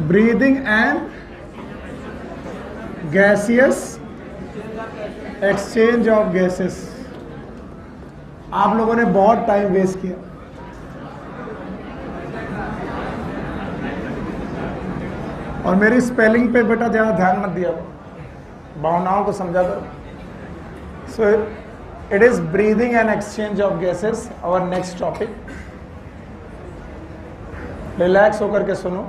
Breathing and gaseous exchange of gases. आप लोगों ने बहुत टाइम वेस्ट किया। और मेरी स्पेलिंग पे बेटा ज़्यादा ध्यान मत दिया, भावनाओं को समझा करो। So it is breathing and exchange of gases, our next topic. Relax होकर के सुनो।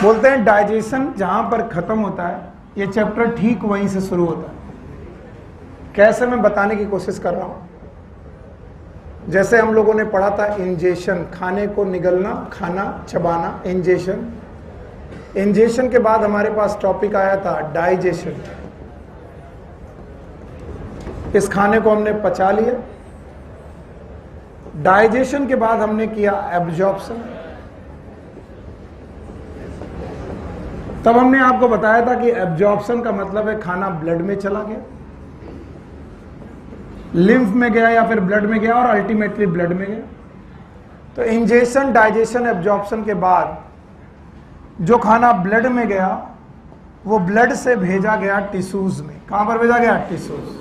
बोलते हैं डाइजेशन जहां पर खत्म होता है, ये चैप्टर ठीक वहीं से शुरू होता है। कैसे, मैं बताने की कोशिश कर रहा हूं। जैसे हम लोगों ने पढ़ा था इंजेशन, खाने को निगलना, खाना चबाना, इंजेशन। इंजेशन के बाद हमारे पास टॉपिक आया था डाइजेशन। इस खाने को हमने पचा लिया। डाइजेशन के बाद हमने किया एब्जॉर्प्शन। तब हमने आपको बताया था कि एब्जॉर्प्शन का मतलब है खाना ब्लड में चला गया, लिम्फ में गया या फिर ब्लड में गया और अल्टीमेटली ब्लड में गया। तो इंजेशन, डाइजेशन, एब्जॉर्प्शन के बाद जो खाना ब्लड में गया वो ब्लड से भेजा गया टिश्यूज में। कहां पर भेजा गया? टिश्यूज।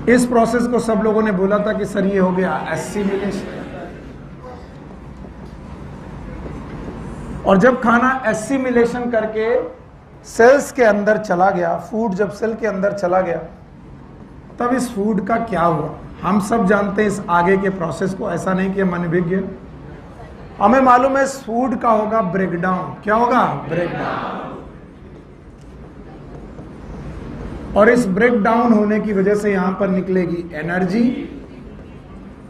इस प्रोसेस को सब लोगों ने बोला था कि सर ये हो गया एसिमिलेशन। और जब खाना एसिमिलेशन करके सेल्स के अंदर चला गया, फूड जब सेल के अंदर चला गया, तब इस फूड का क्या हुआ हम सब जानते हैं। इस आगे के प्रोसेस को, ऐसा नहीं कि हम अनभिज्ञ। हमें मालूम है इस फूड का होगा ब्रेकडाउन। क्या होगा? ब्रेकडाउन। और इस ब्रेकडाउन होने की वजह से यहां पर निकलेगी एनर्जी,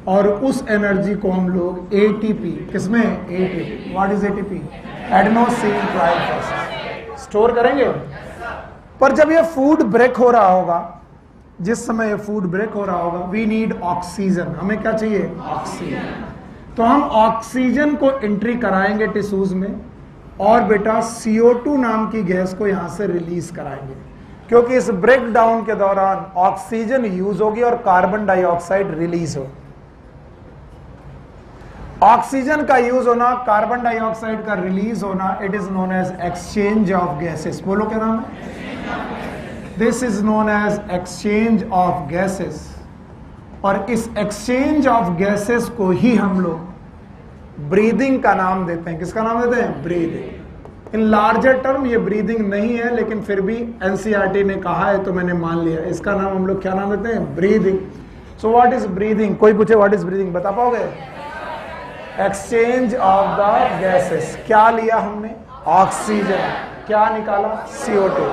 और उस एनर्जी को हम लोग एटीपी, किसमें? ATP. What is ATP? Adenosine triphosphate, store करेंगे। पर जब ये फूड ब्रेक हो रहा होगा, जिस समय ये फूड ब्रेक हो रहा होगा, वी नीड ऑक्सीजन। हमें क्या चाहिए? ऑक्सीजन। तो हम ऑक्सीजन को एंट्री कराएंगे टिश्यूज में, और बेटा CO2 नाम की गैस को यहां से रिलीज कराएंगे, क्योंकि इस ब्रेक डाउन के दौरान ऑक्सीजन यूज होगी और कार्बन डाइऑक्साइड रिलीज हो। ऑक्सीजन का यूज होना, कार्बन डाइऑक्साइड का रिलीज होना, it is known as exchange of gases. बोलो क्या नाम है? This is known as exchange of gases. और इस एक्सचेंज ऑफ गैसेस को ही हम लोग ब्रीदिंग का नाम देते हैं। किसका नाम देते हैं? ब्रीदिंग। इन लार्जर टर्म ये ब्रीदिंग नहीं है, लेकिन फिर भी एनसीईआरटी ने कहा है तो मैंने मान लिया। इसका नाम हम लोग क्या नाम देते हैं? Breathing. So what is breathing? कोई पूछे व्हाट इज ब्रीदिंग, बता पाओगे? Exchange of the gases. क्या लिया हमने? ऑक्सीजन। क्या निकाला? CO2।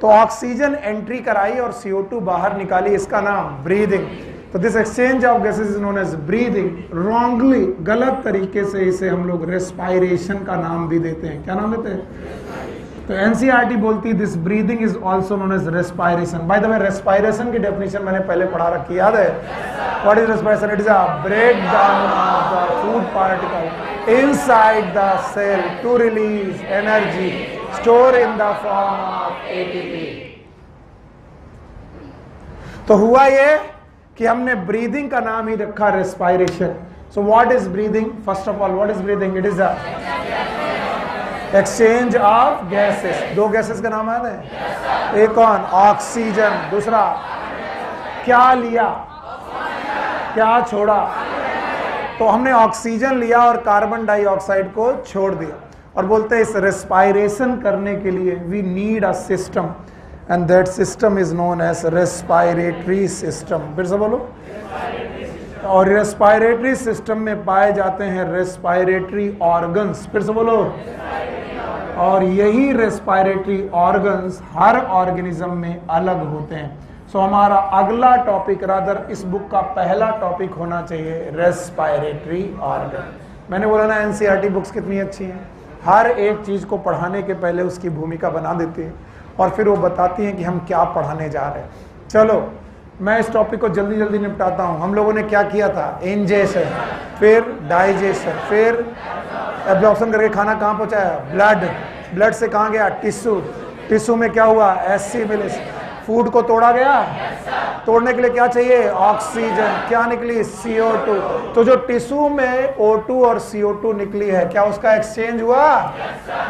तो ऑक्सीजन एंट्री कराई और CO2 बाहर निकाली, इसका नाम ब्रीदिंग। तो this exchange of gases is known as breathing. Wrongly, गलत तरीके से इसे हम लोग रेस्पायरेशन का नाम भी देते हैं। क्या नाम देते हैं? तो एनसीईआरटी बोलती है this breathing is also known as respiration. By the way, respiration की डेफिनेशन मैंने पहले पढ़ा रखी, याद है? What is respiration? It is a break down of the food particle inside the cell to release energy store in the form of ATP। तो हुआ ये कि हमने ब्रीदिंग का नाम ही रखा respiration. So what is breathing? First of all, what is breathing? It is a exchange of gases. दो gases का नाम याद है? एक कौन? ऑक्सीजन। दूसरा क्या लिया? क्या छोड़ा? तो हमने ऑक्सीजन लिया और कार्बन डाइऑक्साइड को छोड़ दिया। और बोलते हैं इस रेस्पायरेशन करने के लिए we need a system, and that system is known as respiratory system. फिर से बोलो। और रेस्पायरेटरी सिस्टम में पाए जाते हैं रेस्पायरेटरी ऑर्गन्स। फिर से बोलो। और यही रेस्पायरेटरी ऑर्गन्स हर ऑर्गेनिज्म में अलग होते हैं। सो हमारा अगला टॉपिक, रादर इस बुक का पहला टॉपिक होना चाहिए रेस्पायरेटरी ऑर्गन। मैंने बोला ना एनसीईआरटी बुक्स कितनी अच्छी हैं, हर एक चीज को पढ़ाने के पहले उसकी भूमिका बना देती है और फिर वो बताती हैं कि हम क्या पढ़ाने जा रहे हैं। चलो मैं इस टॉपिक को जल्दी जल्दी निपटाता हूं। हम लोगों ने क्या किया था? इंजेशन, फिर डाइजेशन, फिर एब्जॉर्प्शन करके खाना कहाँ पहुंचाया? ब्लड। ब्लड से कहाँ गया? टिश्यू। टिश्यू में क्या हुआ? एसिमिलेशन। फूड को तोड़ा गया, तोड़ने के लिए क्या चाहिए? ऑक्सीजन। क्या निकली? CO2। तो जो टिश्यू में O2 और CO2 निकली है, क्या उसका एक्सचेंज हुआ?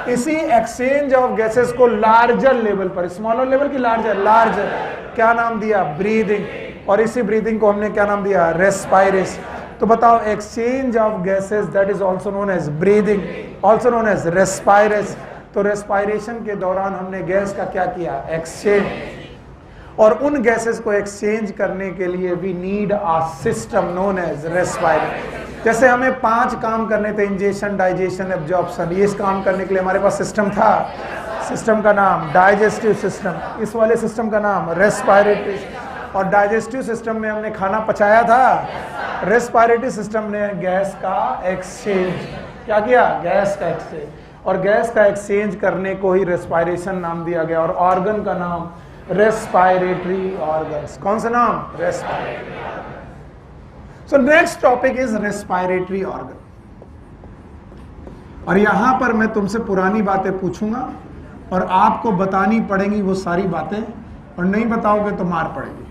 इसी एक्सचेंज ऑफ गैसेस को लार्जर लेवल पर, स्मॉलर लेवल की लार्जर, लार्जर क्या नाम दिया? ब्रीदिंग। और इसी ब्रीदिंग को हमने क्या नाम दिया? रेस्पायरेशन। तो बताओ, exchange of gases that is also known as breathing, also known as respiration. तो रेस्पायरेशन के दौरान हमने गैस का क्या किया? एक्सचेंज। और उन गैसेस को एक्सचेंज करने के लिए we need a system known as respiration. जैसे हमें 5 काम करने थे, इंजेशन, डाइजेशन, एब्जॉर्प्शन, ये इस काम करने के लिए हमारे पास सिस्टम था। सिस्टम का नाम डाइजेस्टिव सिस्टम, इस वाले सिस्टम का नाम रेस्पायरेटरी। और डाइजेस्टिव सिस्टम में हमने खाना पचाया था, रेस्पायरेटरी सिस्टम ने गैस का एक्सचेंज क्या किया? गैस का एक्सचेंज। और गैस का एक्सचेंज करने को ही रेस्पायरेशन नाम दिया गया। और ऑर्गन का नाम रेस्पायरेटरी ऑर्गन्स। कौन सा नाम? Respiratory. So next topic is respiratory organ. और यहां पर मैं तुमसे पुरानी बातें पूछूंगा और आपको बतानी पड़ेंगी वो सारी बातें, और नहीं बताओगे तो मार पड़ेगी।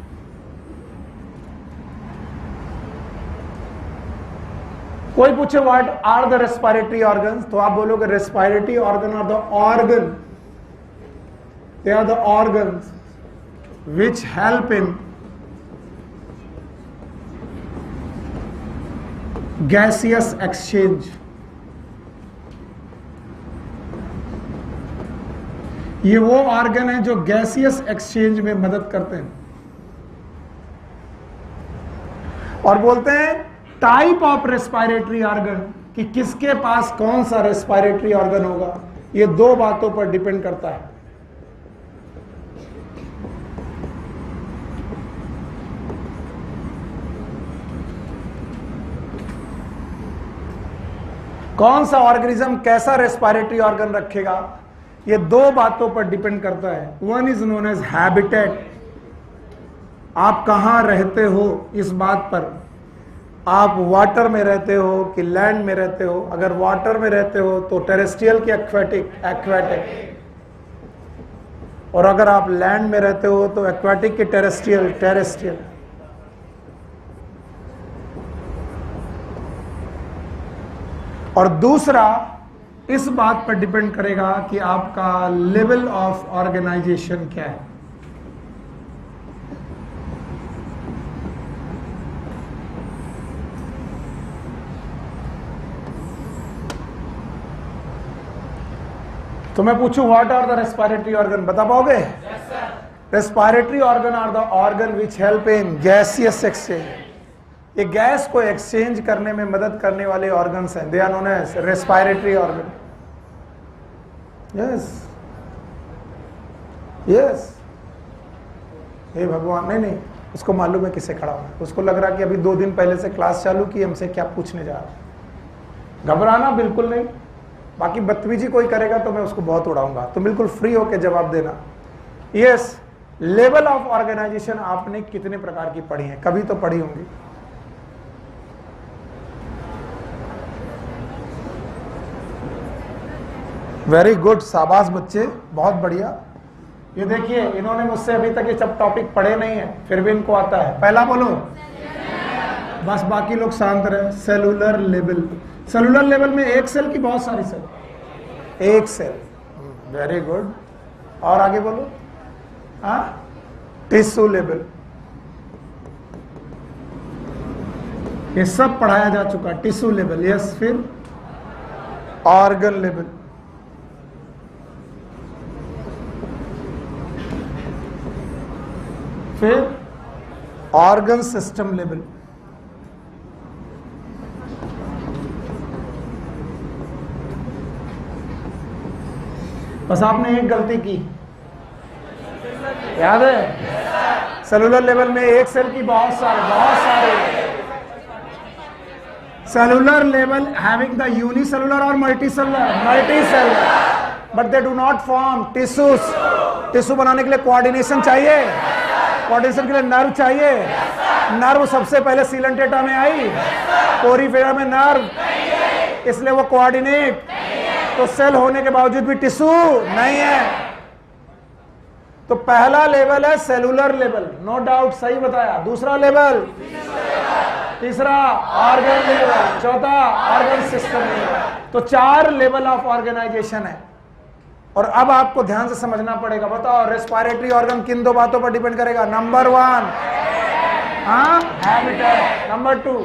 कोई पूछे what are the respiratory organs, तो आप बोलोगे respiratory organ are the organ, they are the organs which help in gaseous exchange। ये वो ऑर्गन है जो गैसियस एक्सचेंज में मदद करते हैं। और बोलते हैं टाइप ऑफ रेस्पायरेटरी ऑर्गन, कि किसके पास कौन सा रेस्पायरेटरी ऑर्गन होगा, ये 2 बातों पर डिपेंड करता है। कौन सा ऑर्गेनिज्म कैसा रेस्पायरेटरी ऑर्गन रखेगा, ये 2 बातों पर डिपेंड करता है। One is known as habitat, आप कहां रहते हो इस बात पर, आप वाटर में रहते हो कि लैंड में रहते हो। अगर वाटर में रहते हो तो टेरेस्ट्रियल की एक्वेटिक, एक्वेटिक। और अगर आप लैंड में रहते हो तो एक्वेटिक की टेरेस्ट्रियल, टेरेस्ट्रियल। और दूसरा इस बात पर डिपेंड करेगा कि आपका लेवल ऑफ ऑर्गेनाइजेशन क्या है। तो मैं पूछूं what are the respiratory organ, बता पाओगे? Respiratory organ are the organ which help in gaseous exchange. ये गैस को एक्सचेंज करने में मदद करने वाले ऑर्गन्स हैं, they are known as respiratory organ. Yes yes. हे भगवान, नहीं नहीं, उसको मालूम है किसे खड़ा होना। उसको लग रहा कि अभी 2 दिन पहले से क्लास चालू की, हमसे क्या पूछने जा रहा। घबराना बिल्कुल नहीं, बाकी बदतमीजी कोई करेगा तो मैं उसको बहुत उड़ाऊंगा, तो बिल्कुल फ्री होकर जवाब देना। यस, लेवल ऑफ ऑर्गेनाइजेशन आपने कितने प्रकार की पढ़ी है? कभी तो पढ़ी होंगी। वेरी गुड, शाबाश बच्चे, बहुत बढ़िया। ये देखिए, इन्होंने मुझसे अभी तक ये सब टॉपिक पढ़े नहीं है, फिर भी इनको आता है। पहला बोलो, बस बाकी लोग शांत रहे। Cellular level. सेलुलर लेवल में एक सेल की बहुत सारी सेल, एक सेल। Very good. और आगे बोलो। हाँ, टिश्यू लेवल, ये सब पढ़ाया जा चुका। Tissue level, yes. फिर ऑर्गन लेवल, फिर ऑर्गन सिस्टम लेवल, बस आपने एक गलती की, याद है? सेलुलर लेवल में एक सेल की बहुत सारे cellular level having the unicellular और multicellular, but they do not form tissues. Tissue बनाने के लिए कोऑर्डिनेशन चाहिए, कोऑर्डिनेशन के लिए नर्व चाहिए। नर्व सबसे पहले सीलेंटेटा में आई, पोरीफेरा में नर्व, इसलिए वो कोऑर्डिनेट। तो सेल होने के बावजूद भी टिश्यू नहीं है। तो पहला लेवल है सेलुलर लेवल, नो डाउट, सही बताया। दूसरा लेवल, तीसरा ऑर्गन लेवल, चौथा ऑर्गन सिस्टम लेवल। तो 4 लेवल ऑफ ऑर्गेनाइजेशन है। और अब आपको ध्यान से समझना पड़ेगा। बताओ रेस्पिरेटरी ऑर्गन किन 2 बातों पर डिपेंड करेगा? Number 1 habitat, number 2।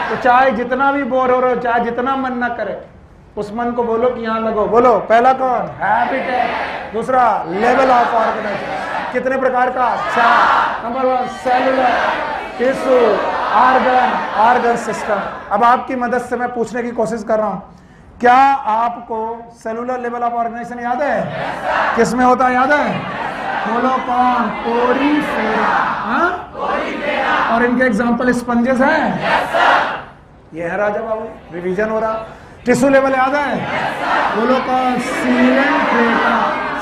तो चाहे जितना भी बोर हो रहे हो, चाहे जितना मन ना करे, उस मन को बोलो कि यहां लगो। बोलो, पहला कौन? हैबिटेट। दूसरा लेवल ऑफ ऑर्गेनाइजेशन, कितने प्रकार का? 4। Number 1 cellular, tissue, organ system. अब आपकी मदद से मैं पूछने की कोशिश कर रहा हूं, क्या आपको सेलुलर लेवल ऑफ ऑर्गेनाइजेशन याद है? किस में होता है, याद है? बोलो कौन? पोरीफेरा। और इनके एग्जांपल स्पंजेस हैं। ये है राजा बाबू, रिवीजन हो रहा। टिश्यू लेवल याद है? बोलो कौन?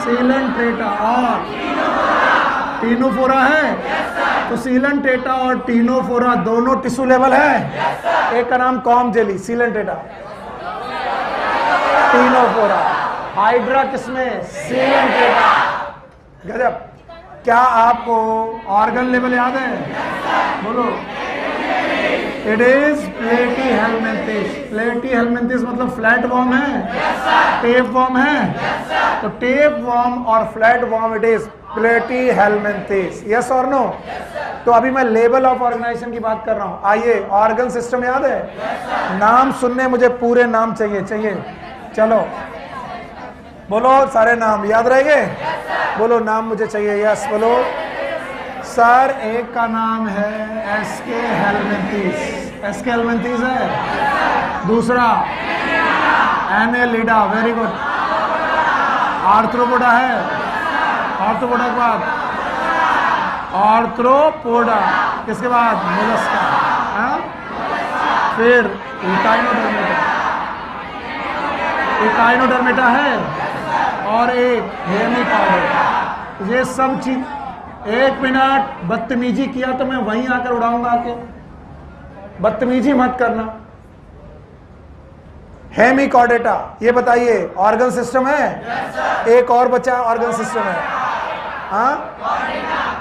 सीलन ट्रेटा और टीनोफोरा है। तो सीलन ट्रेटा और टीनोफोरा दोनों टिश्यू लेवल है। एक का नाम कॉम जेली, सीलन ट्रेटा, टीनोफोरा। हाइड्रा किसमें? सीलन ट्रेटा। गजब। क्या आपको ऑर्गन लेवल याद है? बोलो। इट इज प्लेटी हेलमिंथिस। प्लेटी हेलमिंथिस मतलब फ्लैट वॉर्म है, टेप वॉर्म है। तो टेप वॉर्म और फ्लैट वॉर्म इट इज प्लेटी हेलमिंथिस। यस और नो? तो अभी मैं लेवल ऑफ ऑर्गेनाइजेशन की बात कर रहा हूं। आइए, ऑर्गन सिस्टम याद है? नाम सुनने मुझे पूरे नाम चाहिए। चलो बोलो, सारे नाम याद रहेंगे? बोलो नाम मुझे चाहिए। यस बोलो। सर एक का नाम है एसके हेलमिंथिस। एसके हेलमिंथिस है। दूसरा एनेलिडा, वेरी गुड। आर्थ्रोपोडा है। आर्थ्रोपोडा के बाद आर्थ्रोपोडा, किसके बाद? मोलस्का। फिर इकाइनोडर्मेटा है और एक हेमिकॉर्डेटा। ये सब चीज, 1 मिनट बदतमीजी किया तो मैं वहीं आकर उड़ाऊंगा आके, बदतमीजी मत करना। हेमिकॉर्डेटा, ये बताइए ऑर्गन सिस्टम है? एक और बचा ऑर्गन सिस्टम है।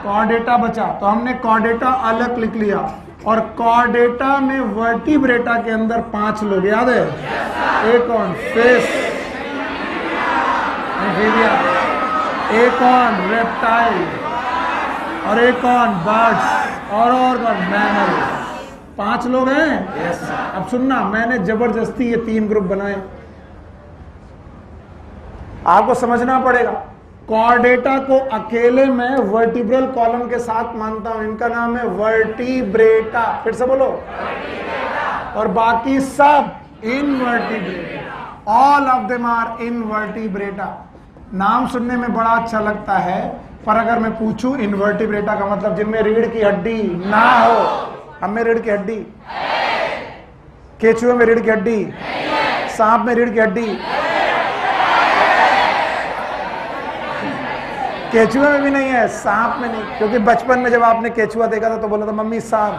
कॉर्डेटा बचा, तो हमने कॉर्डेटा अलग लिख लिया। और कॉर्डेटा में वर्टिब्रेटा के अंदर 5 लोग याद है? एक कौन? फिश, एक कौन? रेप्टाइल, और एक कौन? बर्ड्स, और कौन? मैमल। 5 लोग हैं। yes. अब सुनना, मैंने जबरदस्ती ये 3 ग्रुप बनाए, आपको समझना पड़ेगा। कॉर्डेटा को अकेले मैं वर्टिब्रल कॉलम के साथ मानता हूं, इनका नाम है वर्टिब्रेटा। फिर से बोलो। और बाकी सब Invertebrata. All of them are Invertebrata. नाम सुनने में बड़ा अच्छा लगता है, पर अगर मैं पूछूं इनवर्टिब्रेटा का मतलब जिनमें रीढ़ की हड्डी ना हो। हमें रीढ़ की हड्डी, केचुए में रीढ़ की हड्डी, सांप में रीढ़ की हड्डी, केचुए में भी नहीं है, सांप में नहीं। क्योंकि बचपन में जब आपने केचुआ देखा था तो बोला था मम्मी सांप,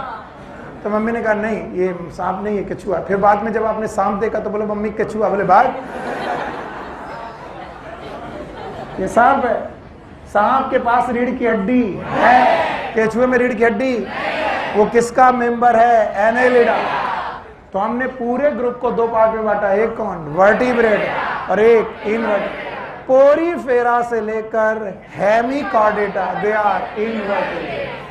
तो मम्मी ने कहा नहीं ये सांप नहीं है केचुआ। फिर बाद में जब आपने सांप देखा तो बोला मम्मी केचुआ, बोले भाग ये सांप है। सांप के पास रीढ़ की हड्डी है, केचुए में रीढ़ की हड्डी। वो किसका मेंबर है? एनेलिडा। तो हमने पूरे ग्रुप को 2 पार्ट में बांटा, एक कौन? वर्टिब्रेट और एक इनवर्टिब्रेट। पोरीफेरा से लेकर hemichordata, they are invertebrate.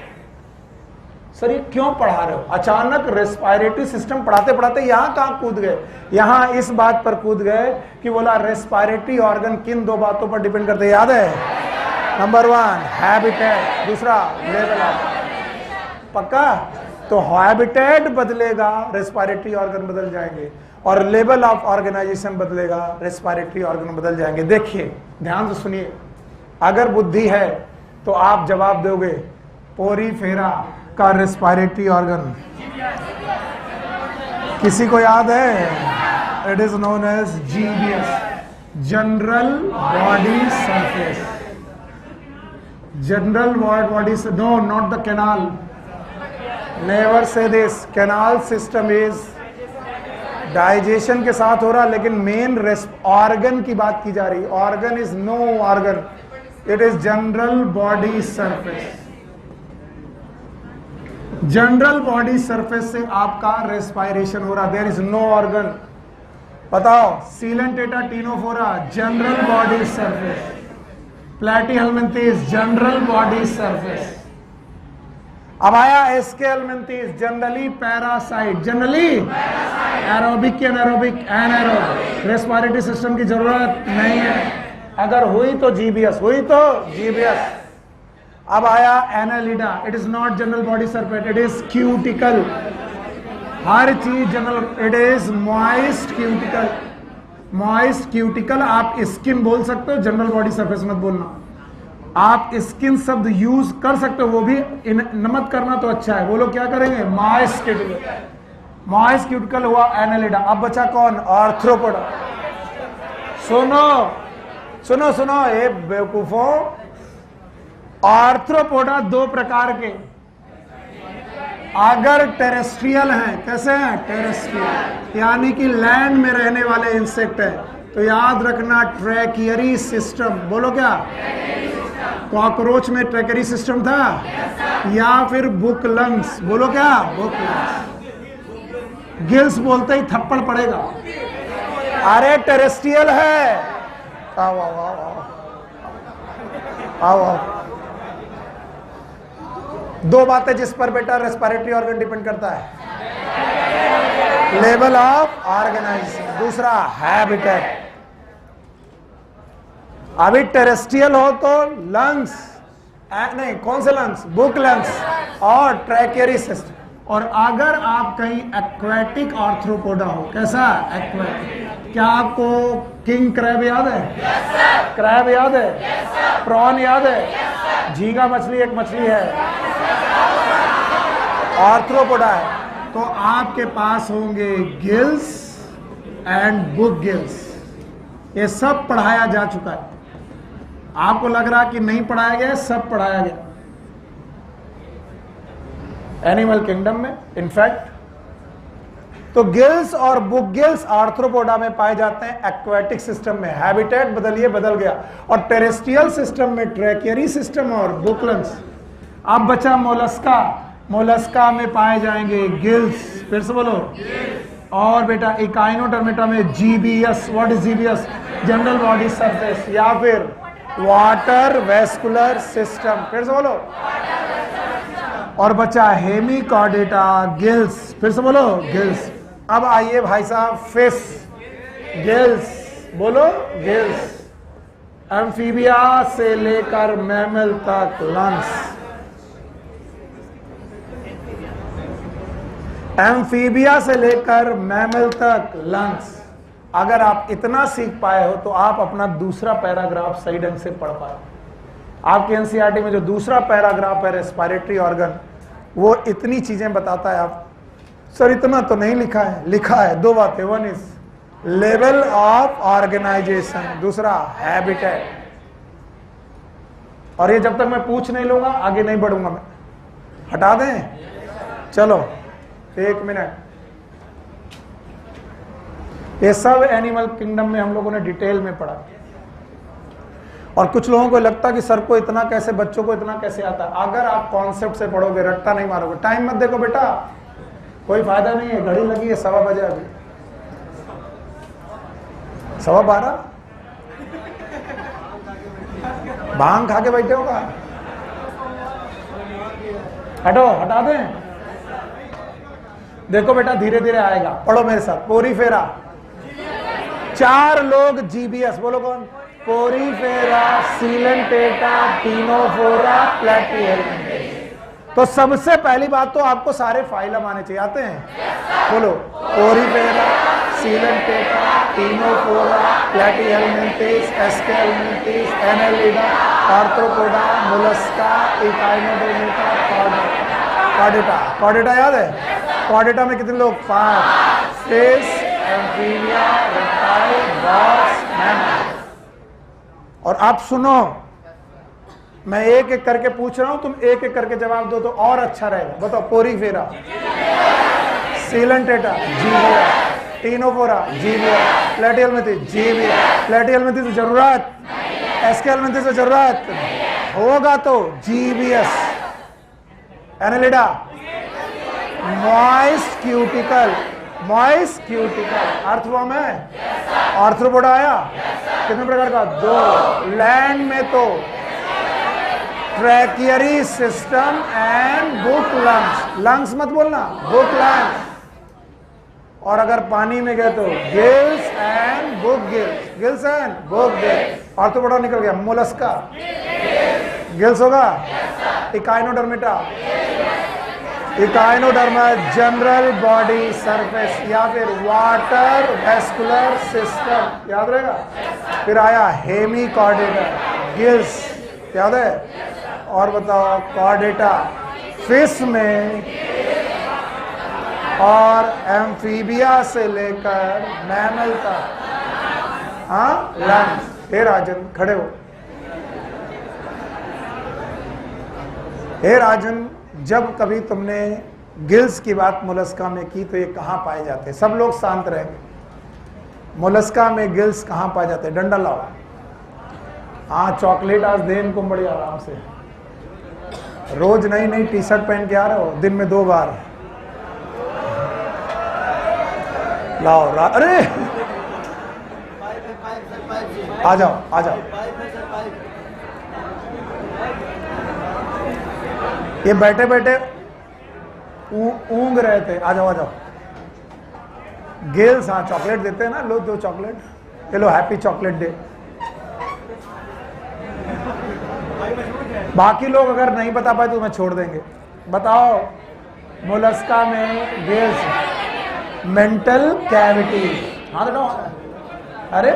Sir ये क्यों पढ़ा रहे हो? अचानक रेस्पिरेटरी सिस्टम पढ़ाते पढ़ाते यहां कहां कूद गए? यहां इस बात पर कूद गए कि बोला रेस्पिरेटरी ऑर्गन किन 2 बातों पर डिपेंड करते हैं, याद है? नंबर 1 हैबिटेट, दूसरा लेवल ऑफ। पक्का? तो हैबिटेट बदलेगा, रेस्पिरेटरी ऑर्गन बदल जाएंगे, और लेवल ऑफ ऑर्गेनाइजेशन बदलेगा, रेस्पिरेटरी ऑर्गन बदल जाएंगे। देखिए ध्यान से सुनिए, अगर बुद्धि है तो आप जवाब दोगे पोरीफेरा का रेस्पिरेटरी ऑर्गन किसी को याद है? It is known as GBS, general body surface. General body, no not the canal, never say this. Canal system is digestion के साथ हो रहा, लेकिन मेन ऑर्गन की बात की जा रही। Organ is no organ, it is general body surface. General body surface से आपका रेस्पायरेशन हो रहा, देयर इज नो ऑर्गन। बताओ, Coelenterata Ctenophora general body surface, Platyhelminthes general body surface. अब आया Aschelminthes generally parasite, generally aerobic या anaerobic, anaerobic. Respiratory system की जरूरत नहीं है, अगर हुई तो जीबीएस, हुई तो जीबीएस। अब आया Annelida, it is not general body surface, it is cuticle. हर चीज general, it is moist cuticle. Moist cuticle आप स्किन बोल सकते हो, जनरल बॉडी सरफेस मत बोलना। आप स्किन शब्द यूज कर सकते हो, वो भी नमत करना तो अच्छा है। बोलो क्या करेंगे, मॉइस्ट क्यूटिकल। मॉइस्ट क्यूटिकल हुआ एनालिडा। अब बचा कौन, आर्थ्रोपोडा। सुनो सुनो सुनो ये बेवकूफों, आर्थ्रोपोडा दो प्रकार के, अगर टेरेस्ट्रियल हैं, कैसे हैं, टेरेस्ट्रियल यानी कि लैंड में रहने वाले इंसेक्ट है, तो याद रखना ट्रैकियरी सिस्टम। बोलो क्या, कॉकरोच में ट्रैकियरी सिस्टम था, या फिर बुक लंग्स। बोलो क्या, बुक लंग्स। गिल्स बोलते ही थप्पड़ पड़ेगा, अरे टेरेस्ट्रियल है। आओ आओ आओ आओ आओ। दो बातें जिस पर बेटा रेस्पिरेटरी ऑर्गन डिपेंड करता है, लेवल ऑफ ऑर्गेनाइजेशन, दूसरा हैबिटेट। अभी टेरेस्ट्रियल हो तो लंग्स, नहीं कौन से लंग्स, बुक लंग्स और ट्रैकियरी सिस्टम। और अगर आप कहीं एक्वेटिक आर्थ्रोपोडा हो, कैसा एक्वेटिक, क्या आपको किंग क्रैब याद है? क्रैब याद है? प्रॉन याद है? झींगा मछली एक मछली है, आर्थ्रोपोडा है। तो आपके पास होंगे गिल्स एंड बुक गिल्स। ये सब पढ़ाया जा चुका है, आपको लग रहा कि नहीं पढ़ाया गया, सब पढ़ाया गया एनिमल किंगडम में इनफैक्ट। तो गिल्स और बुक गिल्स आर्थ्रोपोडा में पाए जाते हैं, एक्वेटिक सिस्टम में। हैबिटेट बदलिए, बदल गया। और टेरेस्ट्रियल सिस्टम में ट्रैकियरी सिस्टम और बुक लंग्स। अब बचा मोलस्का, मोलस्का में पाए जाएंगे गिल्स, फिर से बोलो, और बेटा इकाइनोडर्मेटा में GBS. What is GBS? General body surface, या फिर वाटर वेस्कुलर सिस्टम, फिर से बोलो। और बचा हेमिकॉर्डेटा, गिल्स, फिर से बोलो, गिल्स। अब आइए भाई साहब, फिश, गिल्स, बोलो गिल्स। एम्फीबिया से लेकर मैमल तक लंग्स, एम्फीबिया से लेकर मैमल तक लंग्स। अगर आप इतना सीख पाए हो तो आप अपना दूसरा पैराग्राफ सही ढंग से पढ़ पाए। आपके एनसीईआरटी में जो दूसरा पैराग्राफ है रेस्पिरेटरी ऑर्गन, वो इतनी चीजें बताता है। आप सर इतना तो नहीं लिखा है, लिखा है। दो बातें, one is level of organization, दूसरा हैबिटेट। और ये जब तक मैं पूछ नहीं लूंगा आगे नहीं बढ़ूंगा मैं। हटा दें, चलो एक मिनट। ये सब एनिमल किंगडम में हम लोगों ने डिटेल में पढ़ा। और कुछ लोगों को लगता कि सर को इतना कैसे, बच्चों को इतना कैसे आता है। अगर आप कॉन्सेप्ट से पढ़ोगे, रट्टा नहीं मारोगे। टाइम मत देखो बेटा, कोई फायदा नहीं है। घड़ी लगी है 1:15 बजे, अभी 12:15। भांग खा के बैठे होगा, हटो, हटा दें। देखो बेटा धीरे धीरे आएगा, पढ़ो मेरे साथ। पोरीफेरा, 4 लोग जीबीएस, बोलो कौन? Porifera, Coelenterata, Ctenophora, Platyhelminthes. तो सबसे पहली बात तो आपको सारे फाइलम आने चाहिए, आते हैं? बोलो, Porifera, Coelenterata, Ctenophora, Platyhelminthes, Aschelminthes, Annelida, Arthropoda, Mollusca, Echinodermata, Chordata. Chordata याद है? कॉर्डेटा में कितने लोग? 5। Fish, Amphibia, reptile, birds, mammal. और आप सुनो, मैं एक एक करके पूछ रहा हूं, तुम एक एक करके जवाब दो तो और अच्छा रहेगा। बताओ, पोरीफेरा, सीलेंटेटा, जीविया, टीनोफोरा, जीविया, प्लैटीहेल्मिन्थेस, जीविया। प्लैटीहेल्मिन्थेस की जरूरत, एसक्यूएल में से जरूरत होगा तो GBS, Annelida, moist cuticle, moist cuticle earthworm है। आर्थ्रोपोडा आया कितने प्रकार का? 2। लैंड में तो tracheary system and book lungs, lungs मत बोलना, बुक लंग्स। और अगर पानी में गए तो gills and book gills, gills and book gills. Arthropoda निकल गया। मोलस्का गिल्स होगा। इकाइनोडर्मिटा, इकाइनोडर्मा जनरल बॉडी सरफेस या फिर वाटर वेस्कुलर सिस्टम, याद रहेगा। फिर आया हेमीकॉर्डेटा, गिल्स, याद है। और बताओ कॉर्डेटा फिश में और एम्फीबिया से लेकर मैमल तक, हाँ लंग्स। हे राजन खड़े हो। हे राजन, जब कभी तुमने गिल्स की बात मोलस्का में की तो ये कहाँ पाए जाते? सब लोग शांत रहेंगे। मोलस्का में गिल्स कहाँ पाए जाते? डंडा लाओ। हाँ चॉकलेट आज दे इनको बड़ी आराम से। रोज नई नई टी शर्ट पहन के आ रहे हो, दिन में 2 बार लाओ। अरे आ जाओ आ जाओ। ये बैठे बैठे ऊंग रहे थे। आ जाओ आ जाओ। गिल्स, हाँ चॉकलेट देते हैं ना, लो 2 चॉकलेट। चलो हैप्पी चॉकलेट डे। बाकी लोग अगर नहीं बता पाए तो मैं छोड़ देंगे। बताओ मोलस्का में गिल्स, मेंटल कैविटी, हाँ बताओ। अरे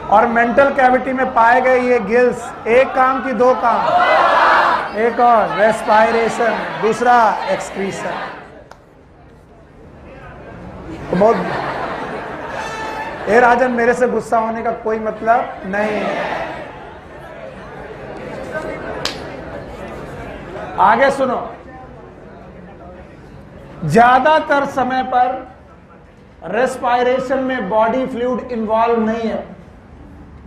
और मेंटल कैविटी में पाए गए ये गिल्स, एक काम की 2 काम। एक और रेस्पायरेशन, दूसरा एक्सक्रीशन। तो बहुत ए राजन, मेरे से गुस्सा होने का कोई मतलब नहीं है। आगे सुनो। ज्यादातर समय पर रेस्पायरेशन में बॉडी फ्लूइड इन्वॉल्व नहीं है,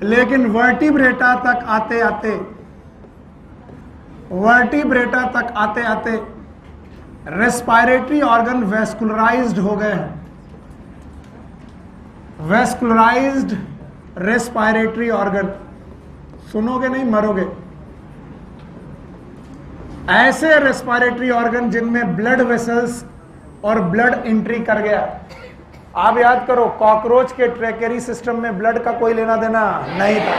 लेकिन वर्टिब्रेटा तक आते आते, वर्टिब्रेटा तक आते आते रेस्पायरेटरी ऑर्गन वेस्कुलराइज्ड हो गए हैं। वेस्कुलराइज्ड रेस्पायरेटरी ऑर्गन, सुनोगे नहीं मरोगे। ऐसे रेस्पायरेटरी ऑर्गन जिनमें ब्लड वेसल्स और ब्लड एंट्री कर गया। आप याद करो, कॉकरोच के ट्रैकेरी सिस्टम में ब्लड का कोई लेना देना नहीं था।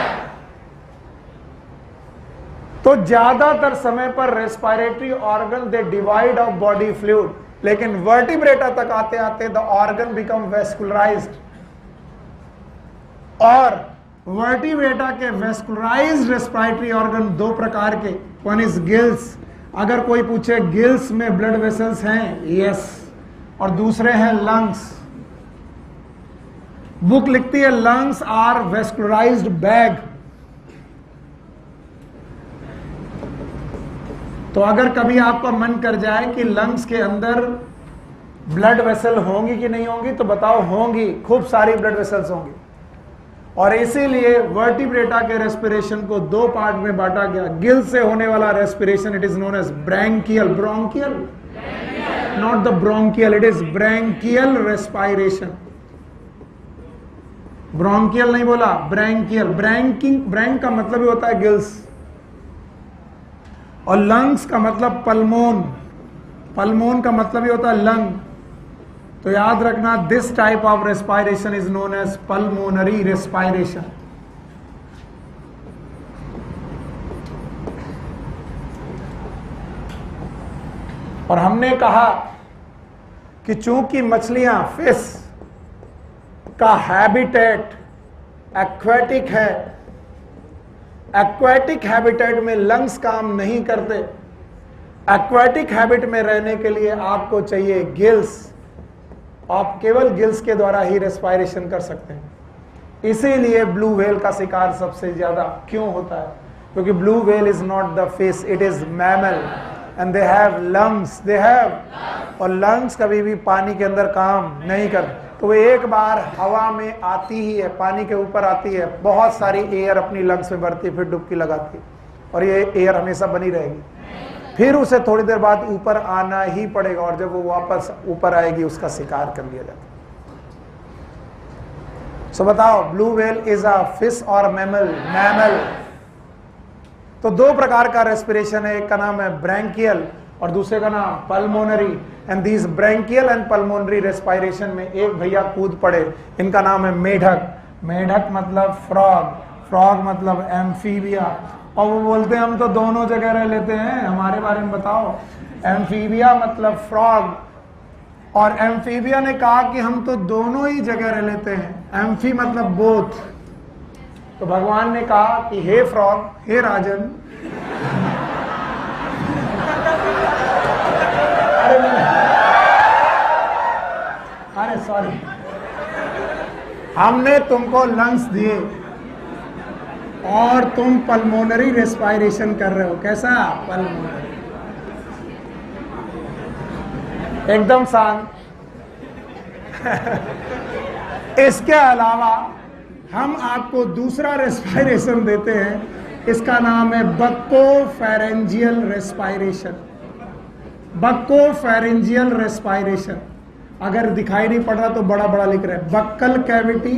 तो ज्यादातर समय पर respiratory organ they divide of body fluid, लेकिन वर्टिब्रेटा तक आते आते द ऑर्गन बिकम वेस्कुलराइज्ड। और वर्टिब्रेटा के वेस्कुलराइज्ड रेस्पिरेटरी ऑर्गन 2 प्रकार के, वन इज गिल्स। अगर कोई पूछे गिल्स में ब्लड वेसल्स हैं, यस। और दूसरे हैं लंग्स। बुक लिखती है लंग्स आर वेस्कुलराइज्ड बैग। तो अगर कभी आपका मन कर जाए कि लंग्स के अंदर ब्लड वेसल होंगी कि नहीं होंगी, तो बताओ होंगी, खूब सारी ब्लड वेसल्स होंगी। और इसीलिए वर्टिब्रेटा के रेस्पिरेशन को 2 पार्ट में बांटा गया। गिल से होने वाला respiration it is known as branchial, bronchial, not the bronchial, it is branchial respiration. Bronchial नहीं बोला, ब्रैंकियल। ब्रैंक का मतलब ही होता है गिल्स, और लंग्स का मतलब पल्मोन। पल्मोन का मतलब ही होता है लंग। तो याद रखना, this type of respiration is known as pulmonary respiration. और हमने कहा कि चूंकि मछलियां, फिश का हैबिटेट एक्वेटिक है, एक्वेटिक हैबिटेट में लंग्स काम नहीं करते। एक्वेटिक हैबिट में रहने के लिए आपको चाहिए गिल्स। आप केवल गिल्स के द्वारा ही रेस्पिरेशन कर सकते हैं। इसीलिए ब्लू व्हेल का शिकार सबसे ज्यादा क्यों होता है? क्योंकि blue whale is not the fish, it is mammal and they have lungs, they have. और लंग्स कभी भी पानी के अंदर काम नहीं कर। तो एक बार हवा में आती ही है, पानी के ऊपर आती है, बहुत सारी एयर अपनी लंग्स में भरती है, फिर डुबकी लगाती है, और ये एयर हमेशा बनी रहेगी। फिर उसे थोड़ी देर बाद ऊपर आना ही पड़ेगा, और जब वो वापस ऊपर आएगी उसका शिकार कर लिया जाता है। सो बताओ, blue whale is a fish और मैमल? मैमल। तो दो प्रकार का रेस्पिरेशन है, एक का नाम है ब्रैंकियल और दूसरे का नाम pulmonary. And this branchial and pulmonary respiration में एक भैया कूद पड़े, इनका नाम है मेढक। मेढक मतलब फ्रॉग, फ्रॉग मतलब एम्फीबिया। और वो बोलते हैं हम तो दोनों जगह रह लेते हैं, हमारे बारे में बताओ। एम्फीबिया मतलब फ्रॉग, और एम्फीबिया ने कहा कि हम तो दोनों ही जगह रह लेते हैं। एम्फी मतलब बोथ। तो भगवान ने कहा कि हे फ्रॉग, हे राजन, अरे सॉरी, हमने तुमको लंग्स दिए और तुम पल्मोनरी रेस्पिरेशन कर रहे हो। कैसा? पल्मोनरी। एकदम शांत। इसके अलावा हम आपको दूसरा रेस्पिरेशन देते हैं, इसका नाम है बक्कोफेरेंजियल रेस्पिरेशन। बक्कोफेरेंजियल रेस्पिरेशन, अगर दिखाई नहीं पड़ रहा तो बड़ा बड़ा लिख रहे हैं। बक्कल कैविटी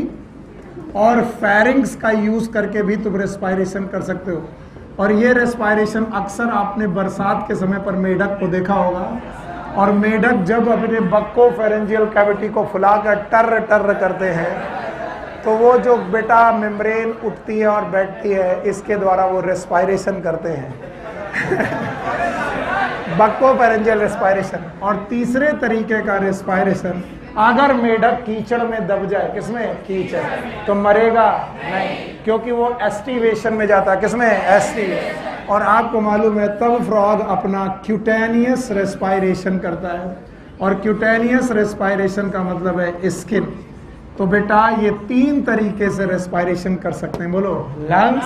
और फेरिंग्स का यूज करके भी तुम रेस्पिरेशन कर सकते हो। और ये रेस्पिरेशन अक्सर आपने बरसात के समय पर मेढक को देखा होगा, और मेढक जब अपने बक्कोफेरेंजियल कैविटी को फुलाकर टर्र टर्र करते हैं तो वो जो बेटा मेम्ब्रेन उठती है और बैठती है, इसके द्वारा वो रेस्पिरेशन करते हैं। Buccopharyngeal respiration. और तीसरे तरीके का रेस्पिरेशन, अगर मेढक कीचड़ में दब जाए, किसमें? कीचड़, तो मरेगा नहीं, क्योंकि वो एस्टिवेशन में जाता है। किसमें? एस्टिवेशन। और आपको मालूम है तब फ्रॉग अपना क्यूटेनियस रेस्पिरेशन करता है, और क्यूटेनियस रेस्पिरेशन का मतलब है स्किन। तो बेटा ये तीन तरीके से रेस्पिरेशन कर सकते हैं, बोलो। लंग्स,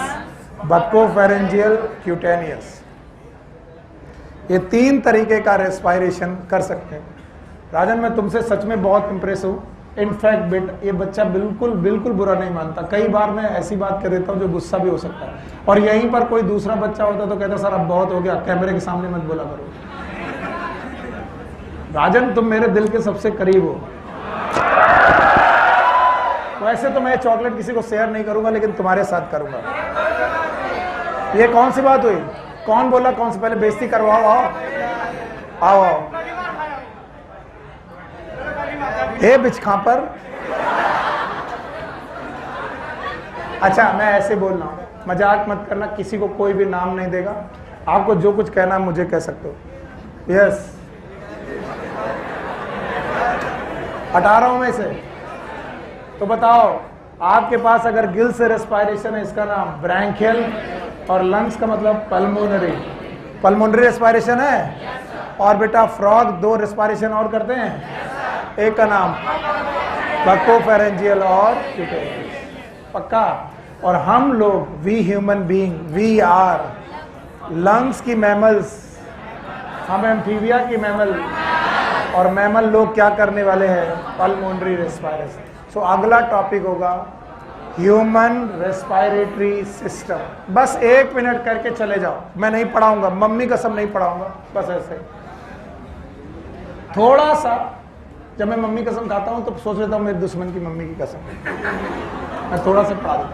बक्कोफेरेंजियल, क्यूटेनियस, ये तीन तरीके का रेस्पिरेशन कर सकते हैं। राजन, मैं तुमसे सच में बहुत इंप्रेस हूँ। इनफैक्ट बेटा, ये बच्चा बिल्कुल बिल्कुल बुरा नहीं मानता। कई बार मैं ऐसी बात कर देता हूँ जो गुस्सा भी हो सकता है, और यहीं पर कोई दूसरा बच्चा होता तो कहता सर अब बहुत हो गया, कैमरे के सामने मत बोला करो। राजन, तुम मेरे दिल के सबसे करीब हो। वैसे तो मैं चॉकलेट किसी को शेयर नहीं करूंगा, लेकिन तुम्हारे साथ करूंगा। ये कौन सी बात हुई? कौन बोला? कौन से? पहले बेइज्जती करवाओ। आओ आओ आओ। हे बिचखापर। अच्छा, मैं ऐसे बोल रहा हूं, मजाक मत करना, किसी को कोई भी नाम नहीं देगा। आपको जो कुछ कहना मुझे कह सकते हो। यस, 18 में से। तो बताओ, आपके पास अगर गिल से रेस्पिरेशन है, इसका नाम ब्रैंकियल, और लंग्स का मतलब पल्मोनरी। पल्मोनरी रेस्पिरेशन है। और बेटा फ्रॉग दो रेस्पिरेशन और करते हैं, एक का नाम बक्कोफेरेंजियल और क्यूटेनियस। पक्का? और हम लोग, we human being, we are lungs की मैमल्स, हम एम्फीबिया की मैमल, और मैमल लोग क्या करने वाले हैं? Pulmonary respiration. सो अगला टॉपिक होगा ह्यूमन रेस्पिरेटरी सिस्टम। बस 1 मिनट करके चले जाओ, मैं नहीं पढ़ाऊंगा, मम्मी कसम नहीं पढ़ाऊंगा, बस ऐसे थोड़ा सा। जब मैं मम्मी कसम खाता हूं तो सोच लेता हूं मेरे दुश्मन की मम्मी की कसम। मैं थोड़ा सा पढ़ा देता हूं,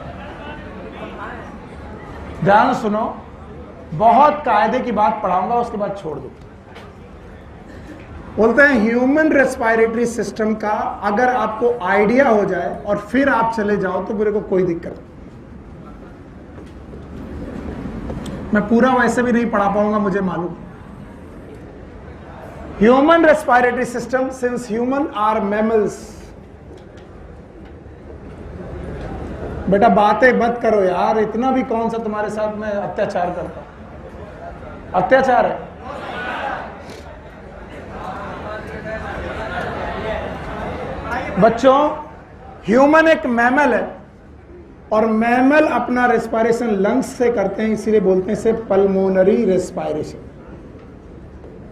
ध्यान सुनो। बहुत कायदे की बात पढ़ाऊंगा, उसके बाद छोड़ दो। बोलते हैं ह्यूमन रेस्पिरेटरी सिस्टम का अगर आपको आइडिया हो जाए और फिर आप चले जाओ तो मेरे को कोई दिक्कत नहीं। मैं पूरा वैसे भी नहीं पढ़ा पाऊंगा, मुझे मालूम। Human respiratory system, since human are mammals. बेटा बातें मत करो यार, इतना भी कौन सा तुम्हारे साथ मैं अत्याचार करता हूं? अत्याचार है। बच्चों, ह्यूमन एक मैमल है, और मैमल अपना रेस्पिरेशन लंग्स से करते हैं, इसीलिए बोलते हैं इसे पल्मोनरी रेस्पिरेशन।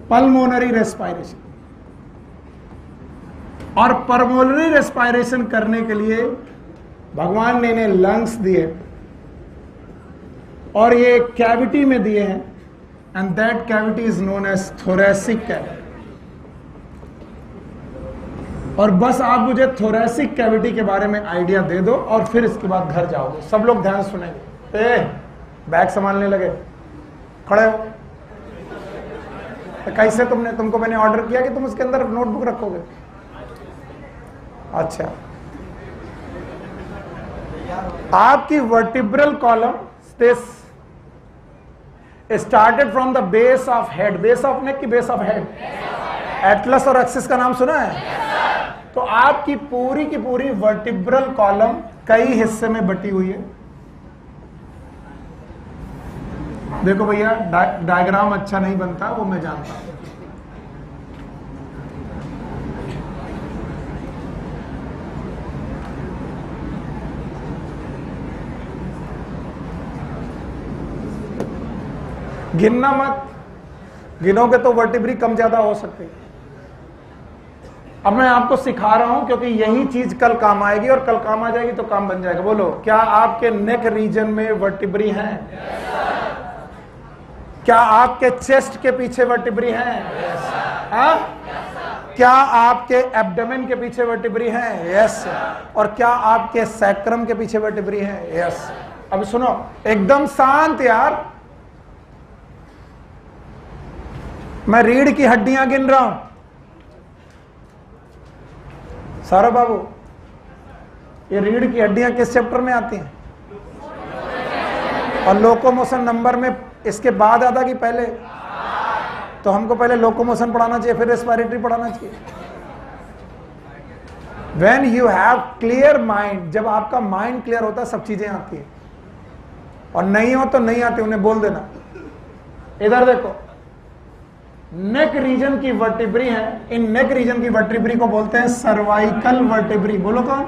Pulmonary respiration. और परमोलरी रेस्पायरेशन करने के लिए भगवान ने इन्हें लंग्स दिए और ये कैविटी में दिए हैं, and that cavity is known as thoracic cavity. और बस आप मुझे थोरेसिक कैविटी के बारे में आइडिया दे दो और फिर इसके बाद घर जाओगे। सब लोग ध्यान सुनेंगे। बैग संभालने लगे, खड़े हो। कैसे तुमको मैंने ऑर्डर किया कि तुम उसके अंदर नोटबुक रखोगे? अच्छा, आपकी vertebral column started from the base of head, base of neck की बेस ऑफ हेड, एटलस और एक्सिस का नाम सुना है? तो आपकी पूरी की पूरी वर्टिब्रल कॉलम कई हिस्से में बटी हुई है। देखो भैया, डायग्राम अच्छा नहीं बनता, वो मैं जानता हूं। गिनना मत, गिनोगे तो वर्टिब्री कम ज्यादा हो सकती है। अब मैं आपको सिखा रहा हूं क्योंकि यही चीज कल काम आएगी, और कल काम आ जाएगी तो काम बन जाएगा। बोलो, क्या आपके नेक रीजन में वर्टिब्री हैं? क्या आपके चेस्ट के पीछे वर्टिब्री हैं? क्या आपके एब्डोमेन के पीछे वर्टिब्री हैं? यस। और क्या आपके सैक्रम के पीछे वर्टिब्री हैं? यस। अब सुनो, एकदम शांत यार, मैं रीढ़ की हड्डियां गिन रहा हूं। सौरभ बाबू, ये रीढ़ की हड्डियां किस चैप्टर में आती हैं? और लोकोमोशन नंबर में इसके बाद आता कि पहले? तो हमको पहले लोकोमोशन पढ़ाना चाहिए, फिर रेस्पिरेटरी पढ़ाना चाहिए। When you have clear mind, जब आपका माइंड क्लियर होता है सब चीजें आती है, और नहीं हो तो नहीं आती, उन्हें बोल देना। इधर देखो, नेक रीजन की वर्टिब्री है, इन नेक रीजन की वर्टिब्री को बोलते हैं सर्वाइकल वर्टिब्री। बोलो कौन?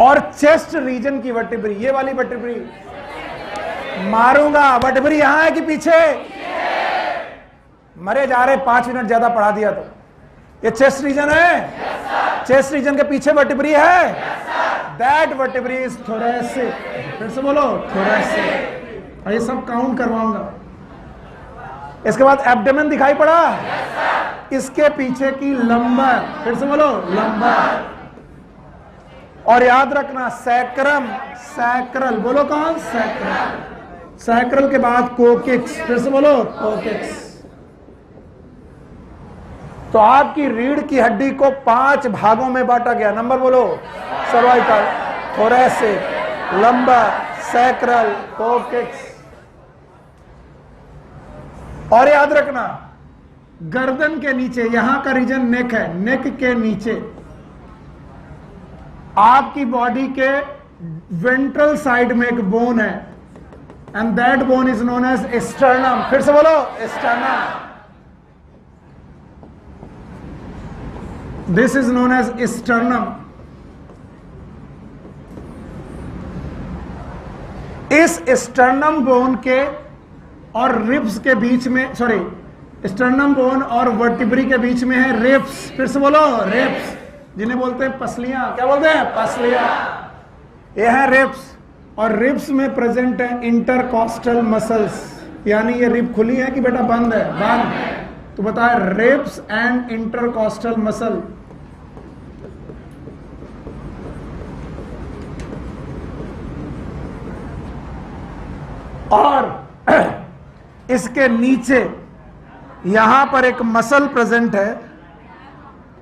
और चेस्ट रीजन की वर्टिब्री, ये वाली वर्टिब्री, मारूंगा, वर्टिब्री यहां है कि पीछे? मरे जा रहे, 5 मिनट ज्यादा पढ़ा दिया तो। ये चेस्ट रीजन है, चेस्ट रीजन के पीछे वर्टिब्री है, दैट वर्टिब्री इज थोरेसिक। फिर से बोलो, थोरेसिक। ये सब काउंट करवाऊंगा। इसके बाद एब्डोमेन दिखाई पड़ा, इसके पीछे की लंबर, फिर से बोलो, लंबर। और याद रखना, सैक्रम, सैक्रल, बोलो कौन? सैक्रल। सैक्रल के बाद कोकिक्स, फिर से बोलो, कोकिक्स। तो आपकी रीढ़ की हड्डी को 5 भागों में बांटा गया। नंबर बोलो, सर्वाइकल, थोरेसिक, लंबर, सैक्रल, कोकिक्स। और याद रखना, गर्दन के नीचे, यहां का रीजन नेक है, नेक के नीचे आपकी बॉडी के वेंट्रल साइड में एक बोन है, and that bone is known as sternum. फिर से बोलो, sternum. This is known as sternum. इस स्टर्नम बोन के और रिब्स के बीच में, सॉरी, स्टर्नम बोन और वर्टिब्री के बीच में है रिब्स। फिर से बोलो, रिब्स, जिन्हें बोलते हैं पसलियां। क्या बोलते हैं? पसलियां। ये है रिब्स, और रिब्स में प्रेजेंट है इंटरकॉस्टल मसल्स। यानी ये रिब खुली है कि बेटा बंद है? बंद। तो बताए, रिब्स एंड इंटरकॉस्टल मसल। और इसके नीचे यहां पर एक मसल प्रेजेंट है,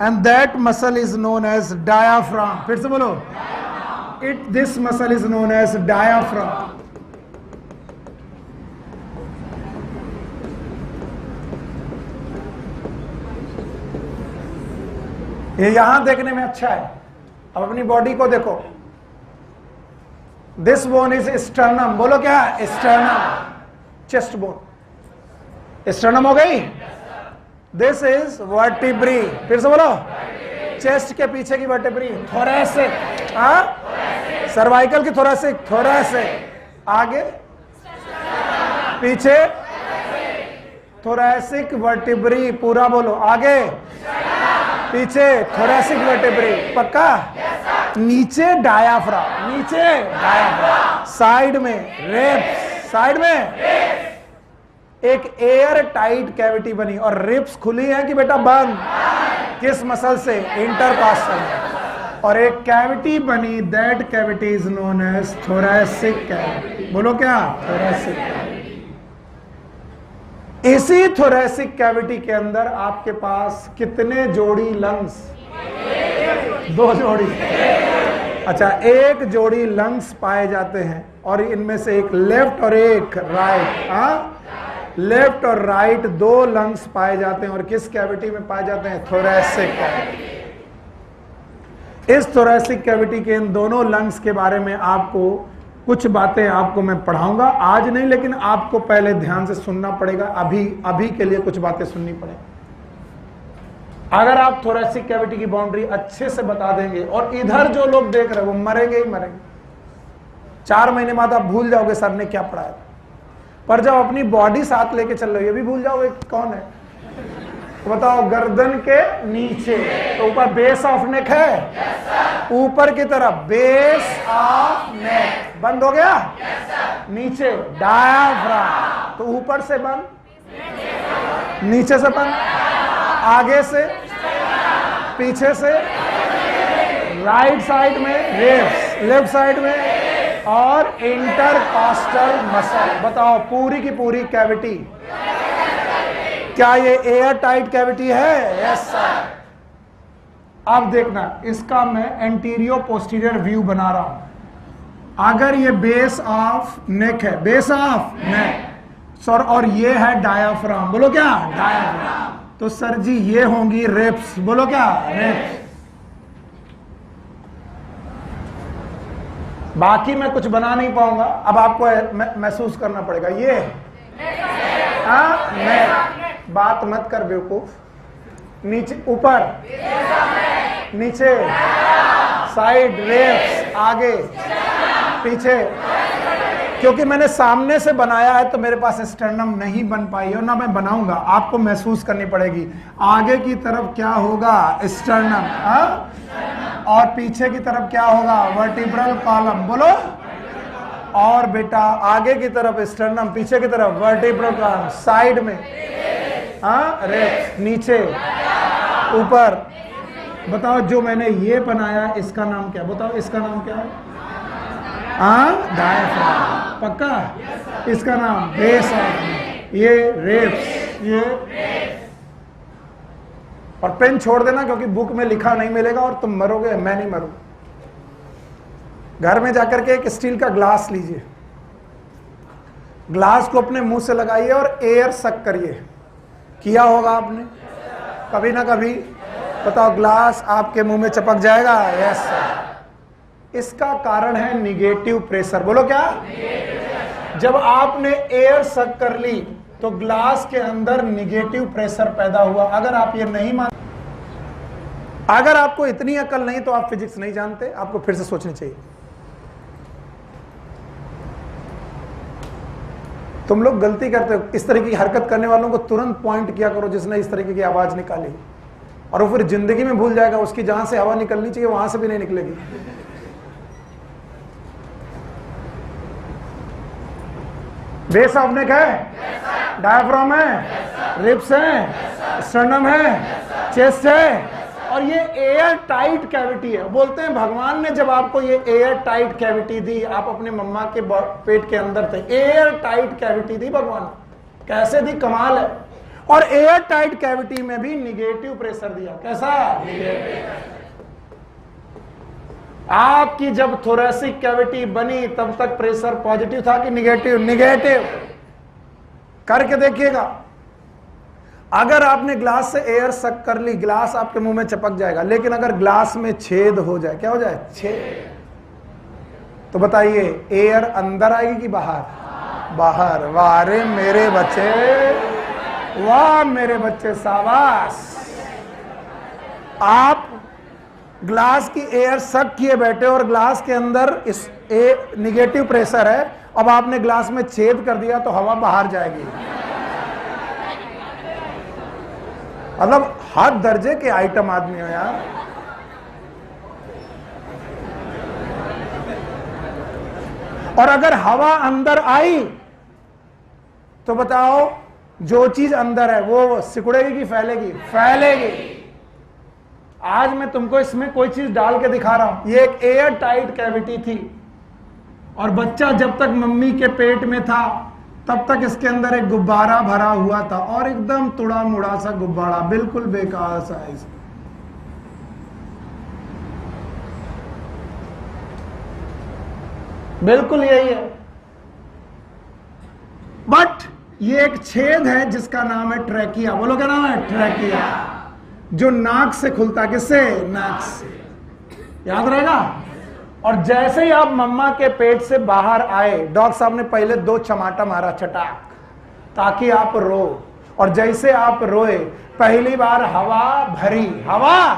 and that muscle is known as diaphragm. फिर से बोलो, this muscle is known as diaphragm. ये यहां देखने में अच्छा है। अब अपनी बॉडी को देखो, दिस बोन इज स्टर्नम। बोलो क्या? Sternum, chest bone. स्टर्नम हो गई। This is vertebrae. फिर से बोलो, चेस्ट के पीछे की वर्टिब्री, थोरेसिक। सर्वाइकल की थोरेसिक, थोरेसिक। आगे, पीछे, थोरैसिक वर्टिब्री, पूरा बोलो, आगे पीछे थोरैसिक वर्टिब्री, पक्का? नीचे डायाफ्राम, नीचे डायाफ्राम, साइड में रिब्स, साइड में एक एयर टाइट कैविटी बनी, और रिब्स खुली है कि बेटा बंद? किस मसल से? इंटरकॉस्टल। और एक कैविटी बनी, that cavity is known as thoracic cavity. बोलो क्या? Thoracic cavity. इसी थोरैसिक कैविटी के अंदर आपके पास कितने जोड़ी लंग्स? 2 जोड़ी। अच्छा, 1 जोड़ी लंग्स पाए जाते हैं, और इनमें से एक लेफ्ट और एक राइट। हाँ, लेफ्ट और राइट 2 लंग्स पाए जाते हैं, और किस कैविटी में पाए जाते हैं? Thoracic cavity. इस थोरैसिक कैविटी के इन दोनों लंग्स के बारे में आपको कुछ बातें आपको मैं पढ़ाऊंगा, आज नहीं, लेकिन आपको पहले ध्यान से सुनना पड़ेगा। अभी के लिए कुछ बातें सुननी पड़ेगी। अगर आप थोरैसिक कैविटी की बाउंड्री अच्छे से बता देंगे, और इधर जो लोग देख रहे हैं वो मरेंगे ही मरेंगे। 4 महीने बाद आप भूल जाओगे सर ने क्या पढ़ाया, पर जब अपनी बॉडी साथ लेके चल रहे हो ये भी भूल जाओगे कौन है। तो बताओ, गर्दन के नीचे तो ऊपर बेस ऑफ नेक है, ऊपर की तरफ बेस ऑफ नेक बंद हो गया, नीचे डायाफ्राम, तो ऊपर से बंद, नीचे से बंद, आगे से, पीछे से, राइट साइड में रिब्स, लेफ्ट साइड में, और इंटरकॉस्टल मसल। बताओ, पूरी की पूरी कैविटी, क्या ये एयर टाइट कैविटी है? Yes sir. अब देखना, इसका मैं एंटीरियर पोस्टीरियर व्यू बना रहा हूं। अगर ये बेस ऑफ नेक है, बेस ऑफ नेक सर, और ये है डायाफ्राम, बोलो क्या? डायाफ्राम। तो सर जी ये होंगी रिब्स, बोलो क्या? रिब्स। बाकी मैं कुछ बना नहीं पाऊंगा, अब आपको महसूस करना पड़ेगा। ये नेक, बात मत कर बेवकूफ। नीचे, ऊपर, नीचे, साइड, रिब्स, आगे, पीछे। क्योंकि मैंने सामने से बनाया है तो मेरे पास स्टर्नम नहीं बन पाई है, और ना मैं बनाऊंगा, आपको महसूस करनी पड़ेगी। आगे की तरफ क्या होगा? स्टर्नम, और पीछे की तरफ क्या होगा? वर्टिब्रल कॉलम, बोलो। और बेटा आगे की तरफ स्टर्नम, पीछे की तरफ वर्टिब्रल कॉलम, साइड में रिब्स, नीचे, ऊपर। बताओ, जो मैंने ये बनाया इसका नाम क्या? बताओ, इसका नाम क्या है? डायाफ्राम, पक्का? इसका नाम बेस ऑफ, ये रिब्स, ये। और पेन छोड़ देना, क्योंकि बुक में लिखा नहीं मिलेगा और तुम मरोगे, मैं नहीं मरूंगा। घर में जाकर के एक स्टील का ग्लास लीजिए, ग्लास को अपने मुंह से लगाइए और एयर सक करिए। किया होगा आपने कभी ना कभी? बताओ, ग्लास आपके मुंह में चिपक जाएगा? Yes sir. इसका कारण है निगेटिव प्रेशर, बोलो क्या? जब आपने एयर सक कर ली तो ग्लास के अंदर निगेटिव प्रेशर पैदा हुआ। अगर आप ये नहीं मान, अगर आपको इतनी अकल नहीं तो आप फिजिक्स नहीं जानते, आपको फिर से सोचनी चाहिए। तुम लोग गलती करते हो, इस तरीके की हरकत करने वालों को तुरंत पॉइंट किया करो जिसने इस तरीके की आवाज निकाली, और वो फिर जिंदगी में भूल जाएगा, उसकी जहां से हवा निकलनी चाहिए वहां से भी नहीं निकलेगी। बेस ऑफ नेक है, डायाफ्राम है, रिब्स है, स्टर्नम है, चेस्ट है, और ये एयर टाइट कैविटी है। बोलते हैं भगवान ने जब आपको ये एयर टाइट कैविटी दी, आप अपने मम्मा के पेट के अंदर थे, एयर टाइट कैविटी दी भगवान। कैसे दी? कमाल है। और एयर टाइट कैविटी में भी निगेटिव प्रेशर दिया। कैसा? आपकी जब थोरैसिक कैविटी बनी तब तक प्रेशर पॉजिटिव था कि निगेटिव? निगेटिव। करके देखिएगा, अगर आपने ग्लास से एयर सक कर ली, ग्लास आपके मुंह में चिपक जाएगा, लेकिन अगर ग्लास में छेद हो जाए, क्या हो जाए? छेद। तो बताइए, एयर अंदर आएगी कि बाहर? बाहर। वाह रे मेरे बच्चे, वाह मेरे बच्चे, शाबाश। आप ग्लास की एयर सक किए बैठे और ग्लास के अंदर इस निगेटिव प्रेशर है, अब आपने ग्लास में छेद कर दिया तो हवा बाहर जाएगी। मतलब हर दर्जे के आइटम आदमी हो यार। और अगर हवा अंदर आई तो बताओ, जो चीज अंदर है वो सिकुड़ेगी कि फैलेगी? फैलेगी। आज मैं तुमको इसमें कोई चीज डाल के दिखा रहा हूं। ये एक एयर टाइट कैविटी थी, और बच्चा जब तक मम्मी के पेट में था तब तक इसके अंदर एक गुब्बारा भरा हुआ था, और एकदम तुड़ा मुड़ा सा गुब्बारा, बिल्कुल बेकार साइज। बिल्कुल यही है। बट ये एक छेद है जिसका नाम है ट्रैकिया। बोलो क्या नाम है? ट्रैकिया, जो नाक से खुलता है। किससे? नाक से। याद रहेगा। और जैसे ही आप मम्मा के पेट से बाहर आए, डॉक्टर साहब ने पहले 2 चमाटा मारा, चटाक, ताकि आप रो। और जैसे आप रोए, पहली बार हवा भरी, हवा,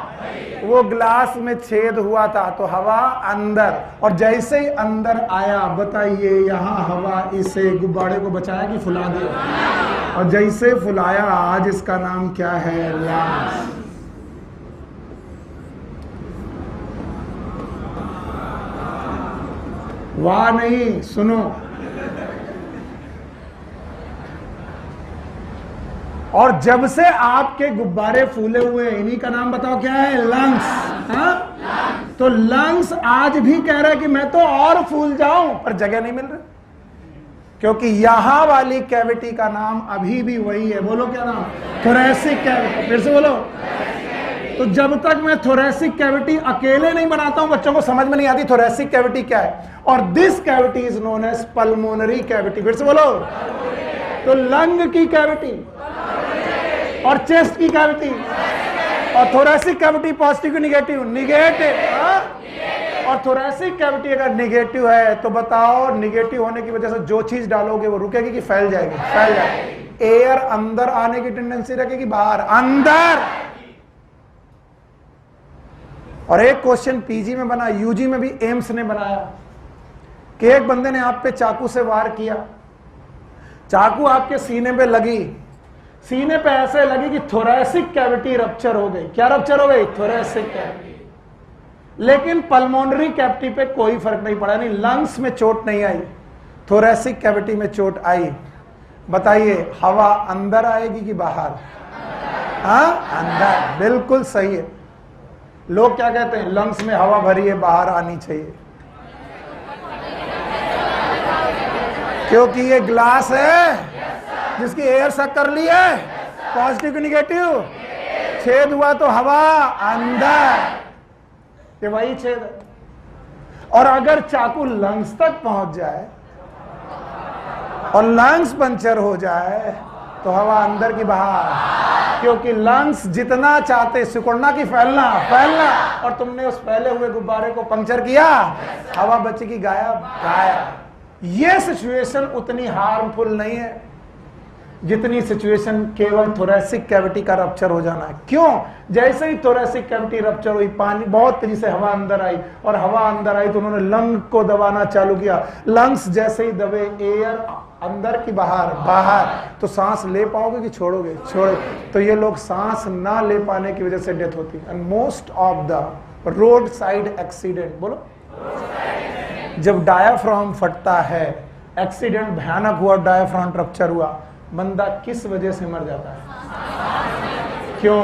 वो ग्लास में छेद हुआ था तो हवा अंदर, और जैसे ही अंदर आया, बताइए यहां हवा इसे गुब्बारे को बचाया कि फुला दिया? और जैसे फुलाया, आज इसका नाम क्या है? लंग्स। वाह नहीं, सुनो। और जब से आपके गुब्बारे फूले हुए, इन्हीं का नाम बताओ क्या है? लंग्स। हाँ? तो लंग्स आज भी कह रहा है कि मैं तो और फूल जाऊं, पर जगह नहीं मिल रही, क्योंकि यहां वाली कैविटी का नाम अभी भी वही है। बोलो क्या नाम? Thoracic cavity. फिर से बोलो। तो जब तक मैं थोरैसिक कैविटी अकेले नहीं बनाता हूं, बच्चों को समझ में नहीं आती थोरैसिक कैविटी क्या है। और this cavity is known as pulmonary cavity. फिर से बोलो। तो लंग की कैविटी और चेस्ट की कैविटी और थोरैसिक कैविटी पॉजिटिव की निगेटिव? निगेटिव। और थोरैसिक कैविटी अगर निगेटिव है तो बताओ, निगेटिव होने की वजह से जो चीज डालोगे वो रुकेगी कि फैल जाएगी? फैल जाएगी। एयर अंदर आने की टेंडेंसी रखेगी, बाहर? अंदर। और एक क्वेश्चन पीजी में बना, यूजी में भी एम्स ने बनाया कि एक बंदे ने आप पे चाकू से वार किया, चाकू आपके सीने पे लगी, सीने पे ऐसे लगी कि थोरैसिक कैविटी रप्चर हो गई। क्या रप्चर हो गई? Thoracic cavity. लेकिन पल्मोनरी कैविटी पे कोई फर्क नहीं पड़ा, नहीं लंग्स में चोट नहीं आई, थोरैसिक कैविटी में चोट आई। बताइए हवा अंदर आएगी कि बाहर? हाँ, अंदर। बिल्कुल सही है। लोग क्या कहते हैं? लंग्स में हवा भरी है, बाहर आनी चाहिए, क्योंकि ये ग्लास है जिसकी एयर सक कर ली है, पॉजिटिव की निगेटिव? छेद हुआ तो हवा अंदर, ये वही छेद है। और अगर चाकू लंग्स तक पहुंच जाए और लंग्स पंचर हो जाए तो हवा अंदर की बाहर, क्योंकि लंग्स जितना चाहते सिकुड़ना कि फैलना? फैलना। और तुमने उस फैले हुए गुब्बारे को पंक्चर किया, हवा बचेगी गायब? गायब। ये सिचुएशन उतनी हार्मफुल नहीं है जितनी सिचुएशन केवल थोरैसिक कैविटी का रप्चर हो जाना है। क्यों? जैसे ही थोरैसिक कैविटी रप्चर हुई, पानी बहुत तेजी से हवा अंदर आई, और हवा अंदर आई तो उन्होंने लंग को दबाना चालू किया। लंग्स जैसे ही दबे, एयर अंदर की बाहर? बाहर। तो सांस ले पाओगे कि छोड़ोगे? छोड़ोगे। तो ये लोग सांस ना ले पाने की वजह से डेथ होती है। And most of the road side accident, बोलो, जब डायाफ्राम फटता है, एक्सीडेंट भयानक हुआ, डायाफ्राम रप्चर हुआ, बंदा किस वजह से मर जाता है? क्यों?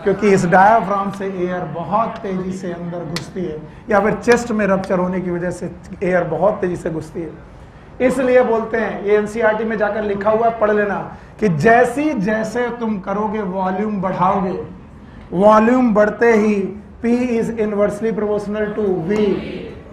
क्योंकि इस डायाफ्राम से एयर बहुत तेजी से अंदर घुसती है, या फिर चेस्ट में रप्चर होने की वजह से एयर बहुत तेजी से घुसती है। इसलिए बोलते हैं, ये एनसीईआरटी में जाकर लिखा हुआ है, पढ़ लेना, कि जैसे जैसे तुम करोगे वॉल्यूम बढ़ाओगे, वॉल्यूम बढ़ते ही P is inversely proportional to V,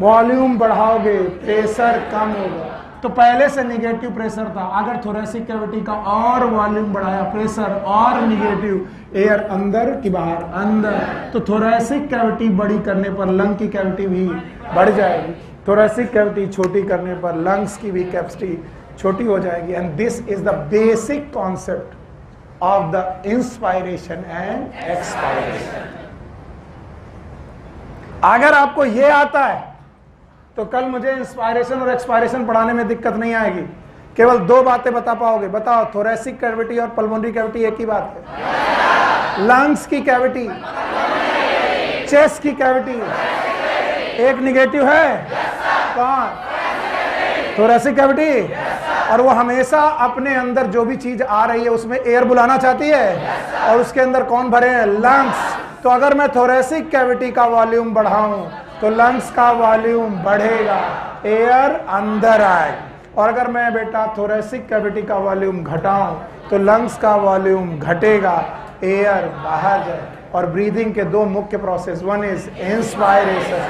volume बढ़ाओगे प्रेशर कम होगा। तो पहले से निगेटिव प्रेशर था, अगर थोरैसिक कैविटी का और वॉल्यूम बढ़ाया, प्रेशर और निगेटिव, एयर अंदर की बाहर? अंदर। तो थोरैसिक कैविटी बड़ी करने पर लंग की कैविटी भी बढ़ जाएगी, थोरैसिक कैविटी छोटी करने पर लंग्स की भी कैपेसिटी छोटी हो जाएगी। And this is the basic concept of the inspiration and expiration. अगर आपको यह आता है तो कल मुझे इंस्पायरेशन और एक्सपायरेशन पढ़ाने में दिक्कत नहीं आएगी, केवल 2 बातें बता पाओगे। बताओ, थोरैसिक कैविटी और पल्मोनरी कैविटी एक ही बात है? लंग्स की कैविटी, चेस्ट की कैविटी, एक निगेटिव है कौन? Thoracic cavity. और वो हमेशा अपने अंदर जो भी चीज आ रही है उसमें एयर बुलाना चाहती है, और उसके अंदर कौन भरे हैं? लंग्स। तो अगर मैं थोरेसिक कैविटी का वॉल्यूम बढ़ाऊं तो लंग्स का वॉल्यूम बढ़ेगा, एयर अंदर आए। और अगर मैं बेटा थोरेसिक कैविटी का वॉल्यूम घटाऊं तो लंग्स का वॉल्यूम घटेगा, एयर बाहर जाए। और ब्रीदिंग के दो मुख्य process, one is inspiration,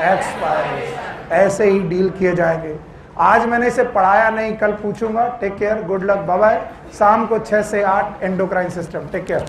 expiration, ऐसे ही डील किए जाएंगे। आज मैंने इसे पढ़ाया नहीं, कल पूछूंगा। Take care, good luck, bye bye. शाम को 6 से 8 एंडोक्राइन सिस्टम। Take care.